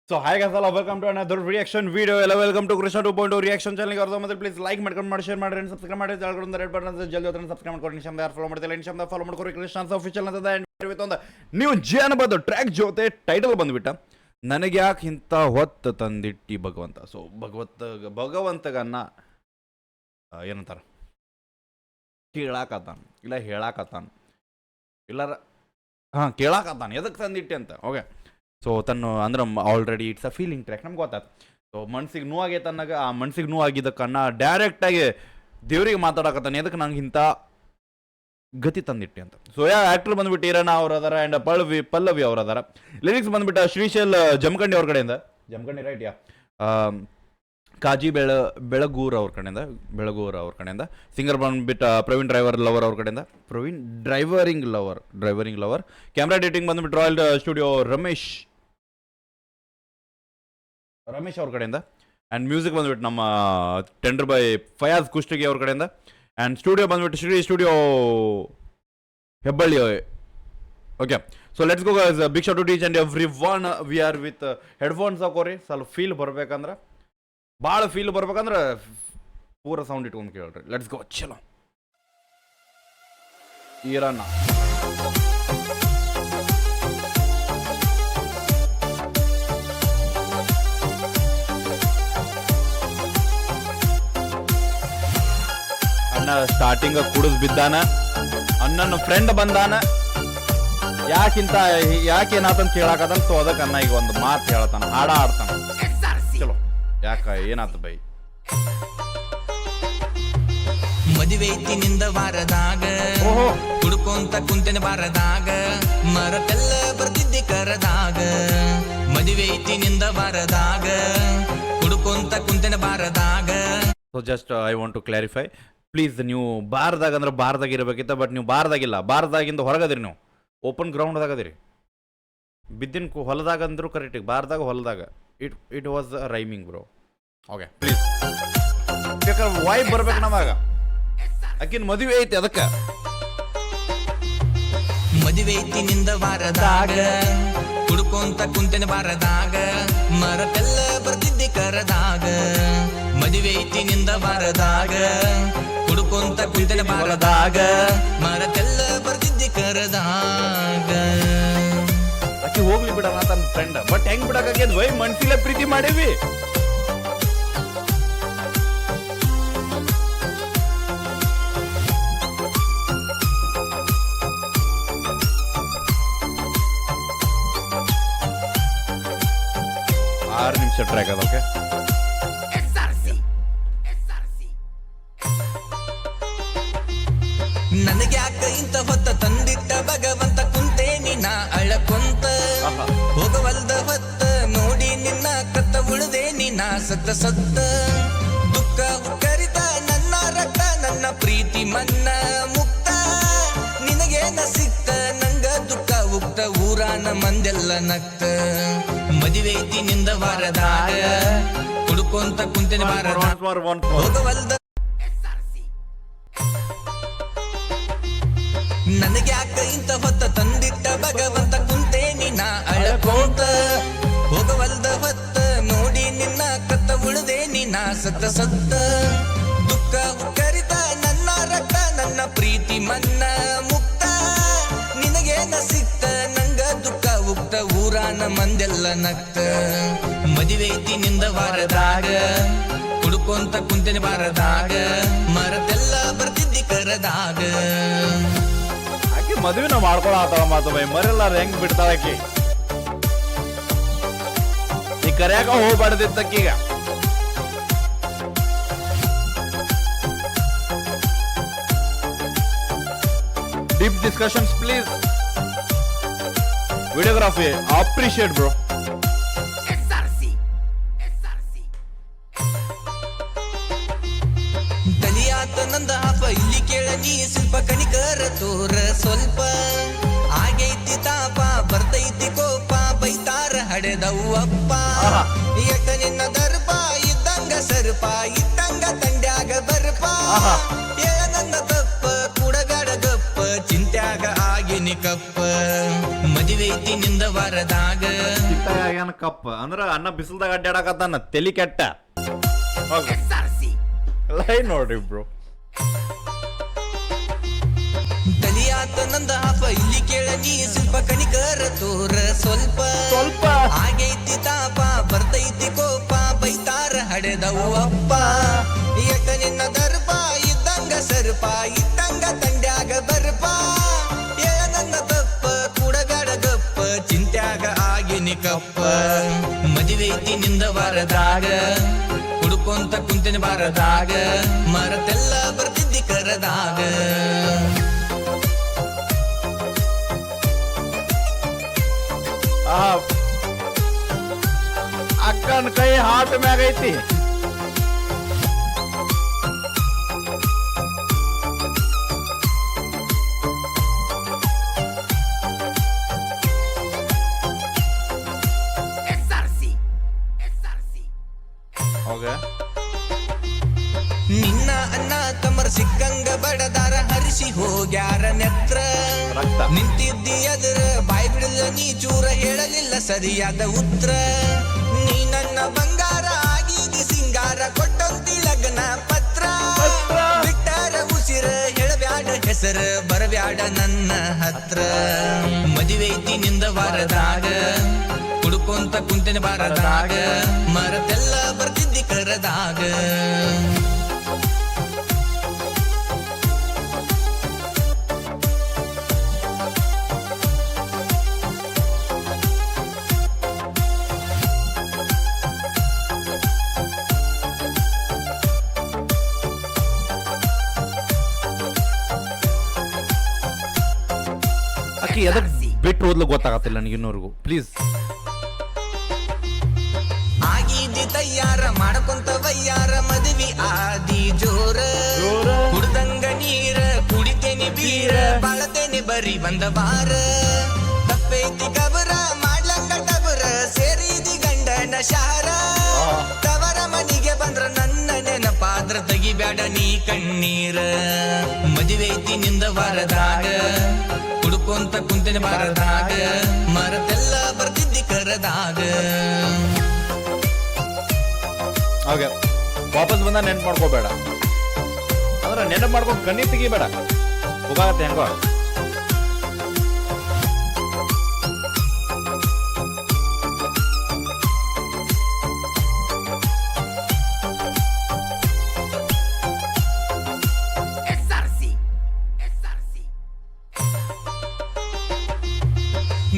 So hi guys, all welcome to another reaction video. Hello, welcome to Krishna 2.0 reaction channel. Garza madre please like ಮಾಡಿ share ಮಾಡಿ and subscribe ಮಾಡಿ ಜಾಲಗೊಂಡ red button ಅಂತ ಜಲ್ದಿ ಹೋಗ್ತಾನೆ subscribe ಮಾಡ್ಕೊಳ್ಳಿ ನಿಶಾಮ್ ಯಾರು follow ಮಾಡ್ತಿಲ್ಲ ನಿಶಾಮ್ ಫಾಲೋ ಮಾಡ್ಕೊಳ್ಳಿ ಕೃಷ್ಣ ಆಫಿಷಿಯಲ್ ಅಂತ ಎಂಡ್ ವಿತ್ ಒಂದು ನೀವು ಜಾನಪದ ಟ್ರ್ಯಾಕ್ ಜೊತೆ ಟೈಟಲ್ ಬಂದ್ಬಿಟ್ಟ ನನಗೆ ಯಾಕೆ ಇಂಥ ಹೊತ್ತು ತಂದಿಟ್ಟಿ ಭಗವಂತ. ಸೊ ಭಗವಂತಗನ್ನ ಏನಂತಾರ ಕೇಳಾಕತ್ತಾನ ಇಲ್ಲ ಹೇಳಾಕತ್ತಾನ ಇಲ್ಲ ಕೇಳಾಕತ್ತಾನ ಎದಕ್ಕೆ ತಂದಿಟ್ಟೆ ಅಂತ. ಓಕೆ, ಸೊ ತನ್ನ ಅಂದ್ರೆ already it's a feeling track ನಮ್ಗೆ ಗೊತ್ತಾಯ್ತು. ಸೊ ಮನ್ಸಿಗೆ ನೋವಾಗೈತೆ ಅನ್ನೋಗ ಆ ಮನ್ಸಿಗೆ ನೋವಾಗಿದ್ದಕ್ಕನ್ನ ಡೈರೆಕ್ಟಾಗಿ ದೇವ್ರಿಗೆ ಮಾತಾಡಕತ್ತಾನೆ ಎದಕ್ಕೆ ನಂಗೆ ಇಂಥ ಗತಿ ತಂದಿಟ್ಟೆ ಅಂತ. ಸೊ ಆ್ಯಕ್ಟರ್ ಬಂದ್ಬಿಟ್ಟು ಈರಣ್ಣ ಅವ್ರು ಅದಾರ ಆ್ಯಂಡ್ ಪಲ್ಲವಿ ಅವ್ರು ಅದಾರ. ಲಿರಿಕ್ಸ್ ಬಂದ್ಬಿಟ್ಟು ಶ್ರೀಶೈಲ್ ಜಮಖಂಡಿ ಅವ್ರ ಕಡೆಯಿಂದ, ಜಮಖಂಡಿ ರೈಟ್ ಯಾ, ಕಾಜಿ ಬೆಳಗೂರ್ ಅವ್ರ ಕಡೆಯಿಂದ. ಸಿಂಗರ್ ಬಂದ್ಬಿಟ್ಟು ಪ್ರವೀಣ್ ಡ್ರೈವರಿಂಗ್ ಲವರ್. ಕ್ಯಾಮ್ರಾ ಎಡಿಟಿಂಗ್ ಬಂದ್ಬಿಟ್ಟು ರಾಯಲ್ ಸ್ಟುಡಿಯೋ ರಮೇಶ್ ಅವ್ರ ಕಡೆಯಿಂದ. ಆ್ಯಂಡ್ ಮ್ಯೂಸಿಕ್ ಬಂದ್ಬಿಟ್ಟು ನಮ್ಮ ಟೆಂಡರ್ ಬೈ ಫಯಾಜ್ ಕುಷ್ಟಗಿ ಅವ್ರ ಕಡೆಯಿಂದ. ಆ್ಯಂಡ್ ಸ್ಟುಡಿಯೋ ಬಂದ್ಬಿಟ್ಟು Shri studio Hebballi. Okay, so let's go guys, big shot to teach and everyone. We are with headphones ಹಾಕೋರಿ, ಸ್ವಲ್ಪ ಫೀಲ್ ಬರ್ಬೇಕಂದ್ರೆ, ಭಾಳ ಫೀಲ್ ಬರ್ಬೇಕಂದ್ರೆ ಪೂರ ಸೌಂಡ್ ಇಟ್ಕೊಂಡು ಕೇಳ್ರಿ. Let's go. ಚಲೋ ಈರಣ್ಣ ಅಣ್ಣ ಸ್ಟಾರ್ಟಿಂಗ್ ಕುಡಿದು ಬಿದ್ದಾನ, ಅಣ್ಣನ ಫ್ರೆಂಡ್ ಬಂದಾನ, ಯಾಕೇನಾತಂತ ಕೇಳಾಕತ್ತಾನ. ಸೊ ಅದಕ್ಕೆ ಅನ್ನ ಈಗ ಒಂದು ಮಾತು ಹೇಳ್ತಾನ, ಹಾಡ ಆಡ್ತಾನ. ಚಲೋ ಯಾಕ ಏನಾತ ಬೈ. ಮದುವೆತಿನಿಂದ ವಾರದಾಗ ಹುಡುಕೊಂತ ಕುಂತನ ಬಾರದಾಗ ಮರತೆಲ್ಲ ಬರ್ತಿದ್ದೆ ಕರದಾಗ. ಮದುವೆತಿನಿಂದ ವಾರದಾಗ ಹುಡುಕೊಂತ ಕುಂತನ ಬಾರದಾಗ. So just I want to clarify please, ನೀವು ಬಾರ್ದಾಗ ಅಂದ್ರೆ ಬಾರ್ದಾಗ ಇರಬೇಕಿತ್ತ, ಬಟ್ ನೀವು ಬಾರ್ದಾಗಿಲ್ಲ, ಬಾರ್ದಾಗಿಂದ ಹೊರಗದಿರಿ, ನೀವು ಓಪನ್ ಗ್ರೌಂಡ್ದಾಗ ಅದಿರಿ. ಬಿದ್ದಿನ ಹೊಲದಾಗ ಅಂದ್ರು ಕರೆಕ್ಟ್, ಬಾರ್ದಾಗ ಹೊಲದಾಗ. It was rhyming bro. Okay please, ಬೇಕಾದ್ರೆ ವಾಯ್ಸ್ ಬರ್ಬೇಕು ನವಾಗ. ಆಕಿನ ಮದುವೆ ಐತಿ ಅದಕ್ಕೆ. ಮದುವೆತಿನಿಂದ ವಾರದಾಗ ಹುಡುಕೊಂತ ಕುಂತನ ಬಾರದಾಗ ಮರತೆಲ್ಲ ಬರ್ತಿದ್ದೆ ಕರದಾಗ. ಮದುವೆತಿನಿಂದ ವಾರದಾಗ ಹುಡುಕೊಂತ ಕುಂತನ ಬಾರದಾಗ ಮರತೆಲ್ಲ ಬರ್ತಿದ್ದೆ ಕರದಾಗ. ಆಕಿ ಹೋಗ್ಲಿ ಬಿಡಣ ತನ್ನ ಫ್ರೆಂಡ್, ಬಟ್ ಹೆಂಗ್ ಬಿಡಕ್ಕಾಗ್ಯದ ವೈ, ಮನ್ಸಿಲೆ ಪ್ರೀತಿ ಮಾಡೇವಿ. ಆರು ನಿಮಿಷ ಟ್ರ್ಯಾಕ್ ಅದ. ಓಕೆ, ನನಗ್ಯಾಕ ಇಂತ ಹೊತ್ತ ತಂದಿಟ್ಟ ಭಗವಂತ ಕುಂತೆ ನಿನ್ನ ಅಳಕೊಂತ. ಹೋಗವಲ್ದ ಹೊತ್ತ ನೋಡಿ ನಿನ್ನ ಕತ್ತ ಉಳಿದೆ ನಿನ್ನ ಸತ್ತ. ದುಃಖ ಕರಿತ ನನ್ನ ರಕ್ತ ನನ್ನ ಪ್ರೀತಿ ಮನ್ನ ಮುಕ್ತ. ನಿನಗೇನ ಸಿಕ್ತ ನಂಗ ದುಃಖ ಉಕ್ತ ಊರಾನ ಮಂದೆಲ್ಲ ನಕ್ತ. ಮದುವೆತಿ ನಿಂದ ವಾರದಾಗ ಹುಡುಕೊಂತ ಕುಂತಿನ ಬಾರದಾಗ ಹೋಗವಲ್ದ. ನನಗ್ಯಾಕ ಇಂತ ಹೊತ್ತ ತಂದಿಟ್ಟ ಭಗವಂತ ಕುಂತೆ ನಿನ್ನ ಅಳಕೊಂತ. ಹೋಗವಲ್ದ ಹೊತ್ತ ನೋಡಿ ನಿನ್ನ ಕತ್ತ ಉಳಿದೆ ನಿನ್ನ ಸತ್ತ. ದುಃಖ ಕರಿತ ನನ್ನ ರಕ್ತ ನನ್ನ ಪ್ರೀತಿ ಮನ್ನ ಮುಕ್ತ. ನಿನಗೇನ ಸಿಕ್ತ ನಂಗ ದುಃಖ ಉಕ್ತ ಊರಾನ ಮಂದೆಲ್ಲ ನಕ್ತ. ಮದುವೆತಿ ನಿಂದ ವಾರದಾಗ ಹುಡುಕೊಂತ ಕುಂತಿನ ಬಾರದಾಗ ಮರತೆಲ್ಲ ಬರ್ತಿದ್ದಿ ಕರದಾಗ. ಮದುವೆನ ಮಾಡ್ಕೊಳತ್ತಾಳ ಮಾತು ಬೈ, ಮರೆಲ್ಲ ಹೆಂಗ್ ಬಿಡ್ತಾಳ ಆಕಿ. ಈ ಕರ್ಯಾಕ ಹೋಗ್ಬಾರ್ದಿತ್ತಕ್ಕೀಗ. Deep discussions please. Videography appreciate bro. ತಲಿಯಾತ ನಂದ ಹಾಪ ಇಲ್ಲಿ ಕೇಳ ನೀ ಸ್ವಲ್ಪ ಕಣಿಕರ ತೋರ ಸ್ವಲ್ಪ. ಆಗೈತಿ ತಾಪ ಬರ್ತೈತಿ ಕೋಪ ಬೈತಾರ ಹಡೆದವ್ವಪ್ಪ. ಎಟ್ಟ ನಿನ್ನ ದರ್ಪ ಇದ್ದಂಗ ಸರ್ಪ ಇದ್ದಂಗ ತಂಡ್ಯಾಗ ಬರ್ಪ. ಏಳ ನನ್ನ ತಪ್ಪ ಕುಡಗಾಡ ಗಪ್ಪ ಚಿಂತ್ಯಾಗ ಆಗಿನಿ ಕಪ್ಪ ಮದುವೆ ಐತಿ ನಿಂದ ವಾರದಾಗ ಏನ ಕಪ್ ಅಂದ್ರ ಅನ್ನ ಬಿಸಿಲ್ದಾಗ ಅಡ್ಡಾಡಕತ್ತಾನ ತಲಿ ಕೆಟ್ಟ ಲೈನ್ ನೋಡ್ರಿ ಬ್ರೋ. ತಲಿಯಾತ ನಂದ ಹಾಪ ಇಲ್ಲಿ ಕೇಳ ನೀ ಸ್ವಲ್ಪ ಕಣಿಕರ ತೋರ ಸ್ವಲ್ಪ ಸ್ವಲ್ಪ ಆಗೈತಿ ತಾಪ ಬರ್ತೈತಿ ಕೋಪ ಬೈತಾರ ಹಡೆದವು ಅಪ್ಪ ಎಟ್ಟ ನಿನ್ನ ದರ್ಪ ಇದ್ದಂಗ ಸರ್ಪ ಇಟ್ಟಂಗ ತಂಡ್ಯಾಗ ಬರ್ಪ ಏಳ ನನ್ನ ತಪ್ಪ ಕೂಡಬೇಡ ಗಪ್ಪ ಚಿಂತ್ಯಾಗ ಆಗಿನಿ ಕಪ್ಪ ಮದುವೆ ಐತಿ ನಿಂದ ವಾರದಾಗ ಹುಡುಕೊಂತ ಕುಂತಿನ ಬಾರದಾಗ ಮರತೆಲ್ಲ ಬರ್ತಿದ್ದಿ ಕರದಾಗ ಅಕ್ಕನ ಕೈ ಹಾಟ್ ಮ್ಯಾಗ ಐತಿ. ನಿನ್ನ ಅನ್ನ ತಮರ್ ಸಿಕ್ಕಂಗ ಬಡದಾರ ಹರಿಸಿ ಹೋಗ್ಯಾರ ನೆತ್ರ ನಿಂತಿದ್ದಿ ಎದುರ ಬಾಯ್ ಬಿಡಲ್ಲ ನೀ ಚೂರ ಹೇಳಲಿಲ್ಲ ಸರಿಯಾದ ಉತ್ತರ ನೀ ನನ್ನ ಬಂಗಾರ ಆಗಿದಿ ಸಿಂಗಾರ ಕೊಟ್ಟಂತಿ ಲಗ್ನ ಪತ್ರ ಬಿಟ್ಟಾರ ಉಸಿರ ಹೇಳಬ್ಯಾಡ ಹೆಸರ ಬರಬ್ಯಾಡ ನನ್ನ ಹತ್ರ ಮದುವೆ ಐತಿ ನಿಂದ ವಾರದಾಗ ಹುಡುಕೊಂತ ಕುಂತಿನ ಬಾರದಾಗ ಮರತೆಲ್ಲ ಬರ್ತಿದ್ದಿ ಕರದಾಗ ಎದಕ್ ಬಿಟ್ಟು ಓದ್ಲು ಗೊತ್ತಾಗತ್ತಿಲ್ಲ ನನಗೆ ಇನ್ನೂರ್ಗು ಪ್ಲೀಸ್. ಆಗಿದ್ದಿ ತಯ್ಯಾರ ಮಾಡ್ಕೊಂತ ವಯ್ಯಾರ ಮದುವೆ ಆದಿ ಜೋರ ಕುಡ್ದಂಗ ನೀರ ಕುಡಿತೇನಿ ಬೀರ ಬಾಳತೇನಿ ಬರಿ ಬಂದ ಬಾರ ತಪ್ಪೈತಿ ಕಬರ ಮಾಡ್ಲಂಗ ಟಬರ ಸೇರಿದಿ ಗಂಡನ ಶಾರ ತವರ ಮನಿಗೆ ಬಂದ್ರ ನನ್ನ ನೆನಪಾದ್ರ ತೆಗಿಬ್ಯಾಡ ನೀ ಕಣ್ಣೀರ ಮದುವೆ ಐತಿ ನಿಂದ ವಾರದಾಗ ಹುಡುಕೊಂತ ಕುಂತಿನ ಬಾರದಾಗ ಮರತೆಲ್ಲ ಬರ್ತಿದ್ದಿ ಕರದಾಗ ಹಾಗೆ ವಾಪಸ್ ಬಂದ ನೆನ್ಪು ಮಾಡ್ಕೋಬೇಡ ಅಂದ್ರೆ ನೆನಪು ಮಾಡ್ಕೊಂಡು ಕಣ್ಣಿ ತೆಗಿಬೇಡ ಹೋಗಾಗತ್ತೆ ಹೆಂಗೋ.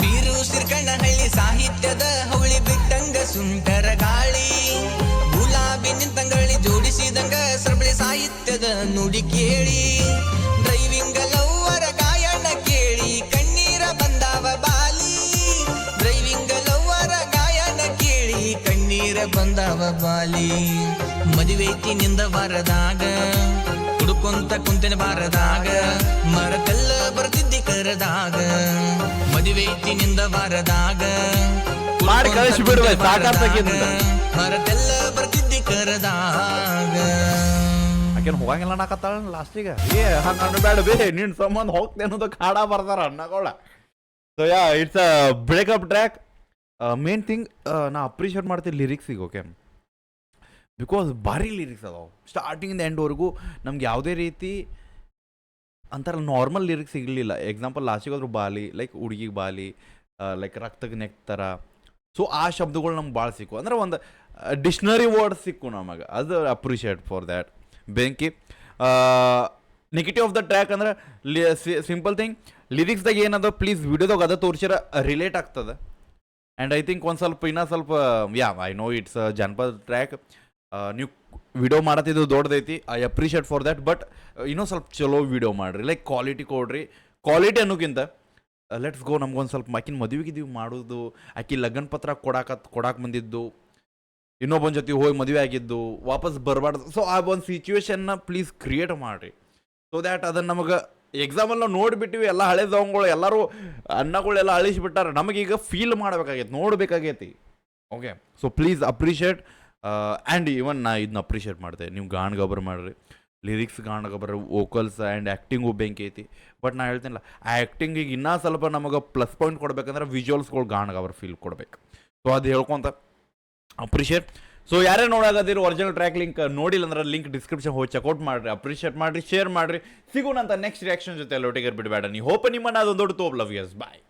ಬೀರು ಸಿರ್ಕಣ್ಣಹಳ್ಳಿ ಸಾಹಿತ್ಯದ ಹೌಳಿ ಬಿಟ್ಟಂಗ ಸುಂಟರ ಗಾಳಿ ಗುಲಾಬಿ ನಿಂತಂಗಳಿ ಜೋಡಿಸಿದಂಗ ಸರಬಳಿ ಸಾಹಿತ್ಯದ ನುಡಿ ಕೇಳಿ ಡ್ರೈವಿಂಗ್ ಲವ್ವರ ಗಾಯನ ಕೇಳಿ ಕಣ್ಣೀರ ಬಂದಾವ ಬಾಲಿ ಡ್ರೈವಿಂಗ್ ಲವ್ವರ ಗಾಯನ ಕೇಳಿ ಕಣ್ಣೀರ ಬಂದಾವ ಬಾಲಿ ಮದುವೆ ಐತಿ ನಿಂದ ಬಾರದಾಗ ಹುಡುಕೊಂತ ಕುಂತಿನ ಬಾರದಾಗ ಮರತೆಲ್ಲ ಬರ್ತಿದ್ದಿ ಕರದಾಗ ಮದುವೆ ಐತಿ ನಿಂದ ಬಾರದಾಗ ಮಾಡಿ ಕಳಿಸಿ ಬಿಡುವೆ ಸಾಕಾಗ್ತಕ್ಕಿಂತ ಮರತೆಲ್ಲ ಬರ್ತಿದ್ದಿ ಕರದಾಗ ಆಕೆನ್ ಹೋಗಂಗಿಲ್ಲ ಅನ್ನಕತ್ತಾಳ ಲಾಸ್ಟಿಗೆ ಹಂಗ ಬೇಡ ಬೇ ನಿನ್ ಸಂಬಂಧ ಹೋಗ್ತೇನೆ ಅನ್ನೋದಕ್ಕೆ ಹಾಡ ಬರ್ತಾರ ಅನ್ನಕೊಳ್ಳ. So yeah it's a breakup track. Main thing ನಾ ಅಪ್ರಿಷಿಯೇಟ್ ಮಾಡ್ತೀನಿ ಲಿರಿಕ್ಸಿಗೆ. ಓಕೆ, ಬಿಕಾಸ್ ಭಾರಿ ಲಿರಿಕ್ಸ್ ಅದಾವೆ ಸ್ಟಾರ್ಟಿಂಗಿಂದ ಎಂಡ್ವರೆಗೂ. ನಮ್ಗೆ ಯಾವುದೇ ರೀತಿ ಅಂತಾರ ನಾರ್ಮಲ್ ಲಿರಿಕ್ಸ್ ಸಿಗಲಿಲ್ಲ. ಎಕ್ಸಾಂಪಲ್ ಲಾಸ್ಟಿಗೆ ಹೋದ್ರು ಬಾಲಿ ಲೈಕ್ ಹುಡುಗಿಗೆ ಬಾಲಿ, ಲೈಕ್ ರಕ್ತಕ್ಕೆ ನೆಕ್ತಾರ. ಸೊ ಆ ಶಬ್ದಗಳು ನಮ್ಗೆ ಭಾಳ ಸಿಕ್ಕು, ಅಂದ್ರೆ ಒಂದು ಡಿಕ್ಷ್ನರಿ ವರ್ಡ್ ಸಿಕ್ಕು ನಮಗೆ. ಅದು ಅಪ್ರಿಷಿಯೇಟ್ ಫಾರ್ ದ್ಯಾಟ್. ಬೆಂಕಿ ನೆಗೆಟಿವ್ ಆಫ್ ದ ಟ್ರ್ಯಾಕ್ ಅಂದ್ರೆ ಸಿಂಪಲ್ ಥಿಂಗ್, ಲಿರಿಕ್ಸ್ದಾಗ ಏನದ ಪ್ಲೀಸ್ ವಿಡಿಯೋದಾಗ ಅದ ತೋರಿಸಿರ ರಿಲೇಟ್ ಆಗ್ತದೆ. ಆ್ಯಂಡ್ ಐ ಥಿಂಕ್ ಒಂದು ಸ್ವಲ್ಪ ಇನ್ನೂ ಸ್ವಲ್ಪ ಐ ನೋ ಇಟ್ಸ್ ಜಾನಪದ ಟ್ರ್ಯಾಕ್, ನೀವು ವಿಡಿಯೋ ಮಾಡತ್ತಿದ್ದು ದೊಡ್ಡದೈತಿ, I appreciate for that. But ಇನ್ನೂ ಸ್ವಲ್ಪ ಚಲೋ ವಿಡಿಯೋ ಮಾಡಿರಿ, ಲೈಕ್ ಕ್ವಾಲಿಟಿ ಕೊಡ್ರಿ. ಕ್ವಾಲಿಟಿ ಅನ್ನೋಕ್ಕಿಂತ ಲೆಟ್ಸ್ ಗೋ, ನಮ್ಗೊಂದು ಸ್ವಲ್ಪ ಆಕಿನ ಮದುವೆಗಿದ್ದೀವಿ ಮಾಡೋದು, ಆಕಿ ಲಗ್ನ ಪತ್ರ ಕೊಡಾಕ್ ಬಂದಿದ್ದು, ಇನ್ನೊಬ್ಬನ ಜೊತೆ ಹೋಗಿ ಮದುವೆ ಆಗಿದ್ದು, ವಾಪಸ್ ಬರಬಾರ್ದು. ಸೊ ಆ ಒಂದು ಸಿಚುವೇಶನ್ನ ಪ್ಲೀಸ್ ಕ್ರಿಯೇಟ್ ಮಾಡಿರಿ. ಸೊ ದ್ಯಾಟ್ ಅದನ್ನು ನಮಗೆ ಎಕ್ಸಾಮಲ್ಲಿ ನಾವು ನೋಡಿಬಿಟ್ಟಿವಿ, ಎಲ್ಲ ಹಳೆ ಸಾಂಗ್ಗಳು ಎಲ್ಲರೂ ಅನ್ನಗಳೆಲ್ಲ ಅಳಿಸಿಬಿಟ್ಟಾರೆ, ನಮಗೀಗ ಫೀಲ್ ಮಾಡಬೇಕಾಗೈತಿ, ನೋಡಬೇಕಾಗೈತಿ. Okay, so please appreciate. And even ನಾ ಇದನ್ನ ಅಪ್ರಿಷಿಯೇಟ್ ಮಾಡ್ತೆ, ನೀವು ಗಾಣ ಗೊಬ್ಬರ ಮಾಡಿರಿ. ಲಿರಿಕ್ಸ್ ಗಾಣಗ ಬರ್ರಿ ವೋಕಲ್ಸ್ ಆ್ಯಂಡ್ ಆ್ಯಕ್ಟಿಂಗು ಬೆಂಕಿ ಐತಿ. ಬಟ್ ನಾ ಹೇಳ್ತೀನಲ್ಲ, ಆ ಆ್ಯಕ್ಟಿಂಗಿಗೆ ಇನ್ನೂ ಸ್ವಲ್ಪ ನಮಗೆ ಪ್ಲಸ್ ಪಾಯಿಂಟ್ ಕೊಡ್ಬೇಕಂದ್ರೆ ವಿಜುವಲ್ಸ್ಗಳು ಗಾಣಗ ಅವ್ರ ಫೀಲ್ ಕೊಡ್ಬೇಕು. ಸೊ ಅದು ಹೇಳ್ಕೊತ ಅಪ್ರಿಷಿಯೇಟ್. ಸೊ ಯಾರೇ ನೋಡಾಗದಿರಿ ಒರಿಜಿನಲ್ ಟ್ರ್ಯಾಕ್ ಲಿಂಕ್ ನೋಡಿಲ್ಲ ಅಂದ್ರೆ ಲಿಂಕ್ ಡಿಸ್ಕ್ರಿಪ್ಷನ್ ಹೋಗಿ ಚೆಕ್ಔಟ್ ಮಾಡಿರಿ, ಅಪ್ರಿಷಿಯೇಟ್ ಮಾಡಿರಿ, ಶೇರ್ ಮಾಡಿರಿ. ಸಿಗೋಣಂತ ನೆಕ್ಸ್ಟ್ ರಿಯಾಕ್ಷನ್ ಜೊತೆ ಒಟ್ಟಿಗೆ ಬಿಡಬೇಡ. ನೀವು ಹೋಪ ನಿಮ್ಮನ್ನು ಅದೊಂದು ದೊಡ್ಡ ತೋಪ್. ಲವ್ ಯಸ್, ಬಾಯ್.